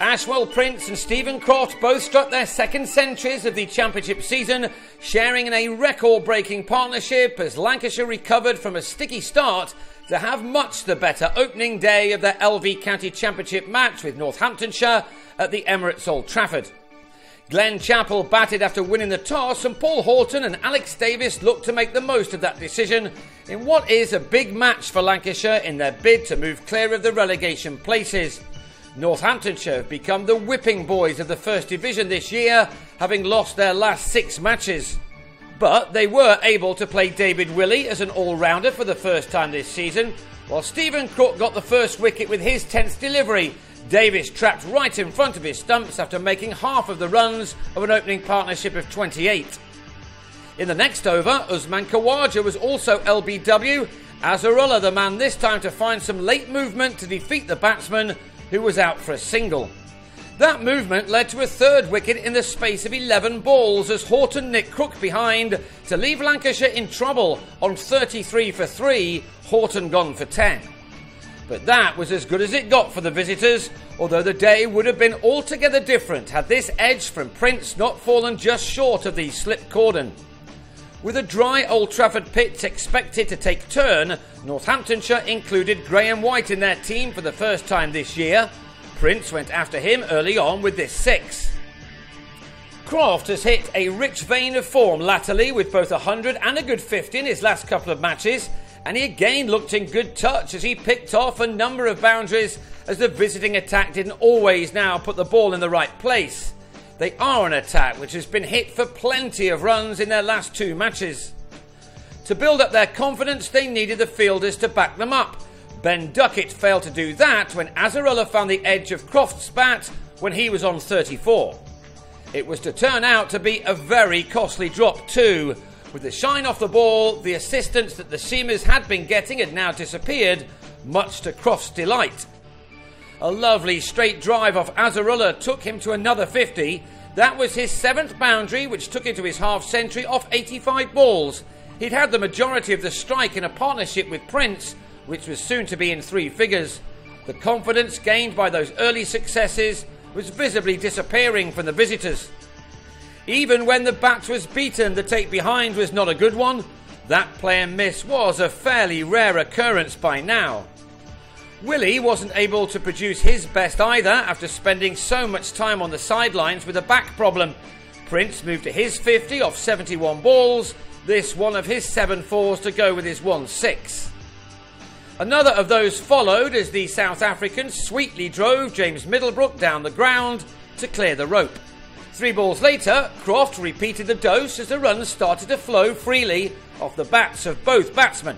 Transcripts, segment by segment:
Ashwell Prince and Stephen Croft both struck their second centuries of the championship season, sharing in a record-breaking partnership as Lancashire recovered from a sticky start to have much the better opening day of their LV County Championship match with Northamptonshire at the Emirates Old Trafford. Glenn Chappell batted after winning the toss, and Paul Horton and Alex Davis looked to make the most of that decision in what is a big match for Lancashire in their bid to move clear of the relegation places. Northamptonshire have become the whipping boys of the First Division this year, having lost their last 6 matches. But they were able to play David Willey as an all-rounder for the first time this season, while Stephen Crook got the first wicket with his 10th delivery. Davis trapped right in front of his stumps after making half of the runs of an opening partnership of 28. In the next over, Usman Khawaja was also LBW, Azarullah the man this time to find some late movement to defeat the batsman who was out for a single. That movement led to a third wicket in the space of 11 balls as Horton nicked Crook behind to leave Lancashire in trouble on 33 for 3, Horton gone for 10. But that was as good as it got for the visitors, although the day would have been altogether different had this edge from Prince not fallen just short of the slip cordon. With a dry Old Trafford pitch expected to take turn, Northamptonshire included Graham White in their team for the first time this year. Prince went after him early on with this 6. Croft has hit a rich vein of form latterly with both 100 and a good 50 in his last couple of matches, and he again looked in good touch as he picked off a number of boundaries as the visiting attack didn't always now put the ball in the right place. They are an attack which has been hit for plenty of runs in their last 2 matches. To build up their confidence, they needed the fielders to back them up. Ben Duckett failed to do that when Azarullah found the edge of Croft's bat when he was on 34. It was to turn out to be a very costly drop too. With the shine off the ball, the assistance that the seamers had been getting had now disappeared, much to Croft's delight. A lovely straight drive off Azarullah took him to another 50. That was his 7th boundary, which took him to his half-century off 85 balls. He'd had the majority of the strike in a partnership with Prince, which was soon to be in 3 figures. The confidence gained by those early successes was visibly disappearing from the visitors. Even when the bat was beaten, the take behind was not a good one. That play and miss was a fairly rare occurrence by now. Willey wasn't able to produce his best either after spending so much time on the sidelines with a back problem. Prince moved to his 50 off 71 balls, this one of his 7 fours to go with his 1-6. Another of those followed as the South Africans sweetly drove James Middlebrook down the ground to clear the rope. 3 balls later, Croft repeated the dose as the runs started to flow freely off the bats of both batsmen.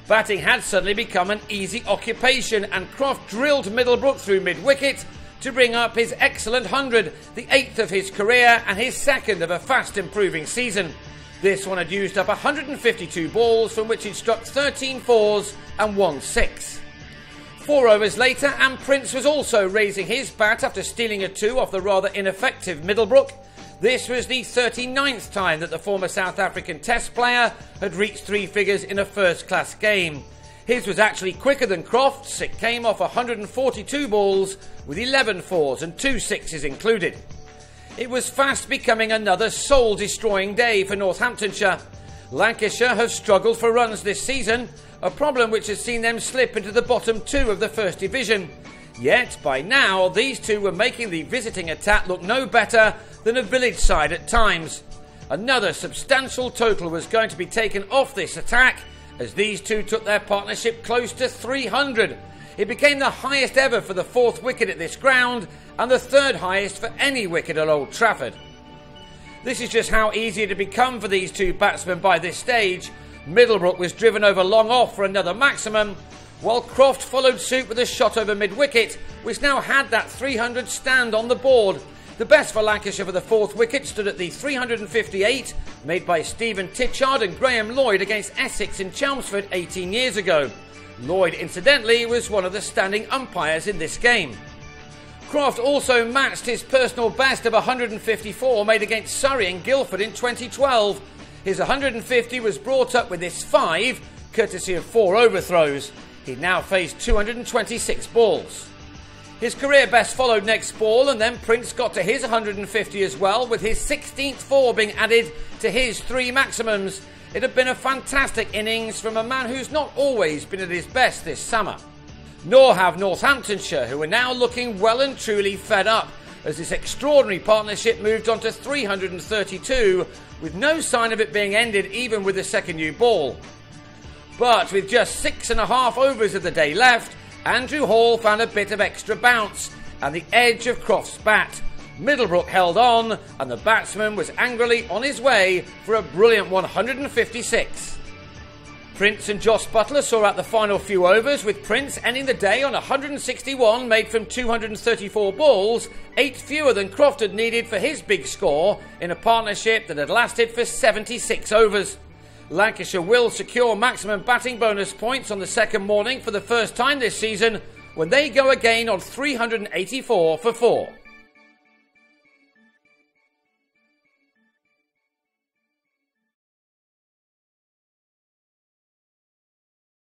Batting had suddenly become an easy occupation, and Croft drilled Middlebrook through mid-wicket to bring up his excellent 100, the 8th of his career and his 2nd of a fast-improving season. This one had used up 152 balls, from which he'd struck 13 fours and 1-6. 4 overs later, and Prince was also raising his bat after stealing a 2 off the rather ineffective Middlebrook. This was the 39th time that the former South African Test player had reached 3 figures in a first-class game. His was actually quicker than Croft's. It came off 142 balls with 11 fours and 2 sixes included. It was fast becoming another soul-destroying day for Northamptonshire. Lancashire have struggled for runs this season, a problem which has seen them slip into the bottom 2 of the First Division. Yet, by now, these two were making the visiting attack look no better than a village side at times. Another substantial total was going to be taken off this attack as these two took their partnership close to 300. It became the highest ever for the 4th wicket at this ground and the 3rd highest for any wicket at Old Trafford. This is just how easy it had become for these two batsmen by this stage. Middlebrook was driven over long off for another maximum, while Croft followed suit with a shot over mid-wicket, which now had that 300 stand on the board. The best for Lancashire for the 4th wicket stood at the 358, made by Stephen Titchard and Graham Lloyd against Essex in Chelmsford 18 years ago. Lloyd, incidentally, was one of the standing umpires in this game. Croft also matched his personal best of 154 made against Surrey and Guildford in 2012. His 150 was brought up with this 5, courtesy of 4 overthrows. He now faced 226 balls. His career best followed next ball, and then Prince got to his 150 as well, with his 16th four being added to his 3 maximums. It had been a fantastic innings from a man who's not always been at his best this summer. Nor have Northamptonshire, who are now looking well and truly fed up, as this extraordinary partnership moved on to 332, with no sign of it being ended even with the second new ball. But with just 6.5 overs of the day left, Andrew Hall found a bit of extra bounce and the edge of Croft's bat. Middlebrook held on, and the batsman was angrily on his way for a brilliant 156. Prince and Josh Butler saw out the final few overs, with Prince ending the day on 161 made from 234 balls, 8 fewer than Croft had needed for his big score in a partnership that had lasted for 76 overs. Lancashire will secure maximum batting bonus points on the second morning for the first time this season, when they go again on 384 for 4.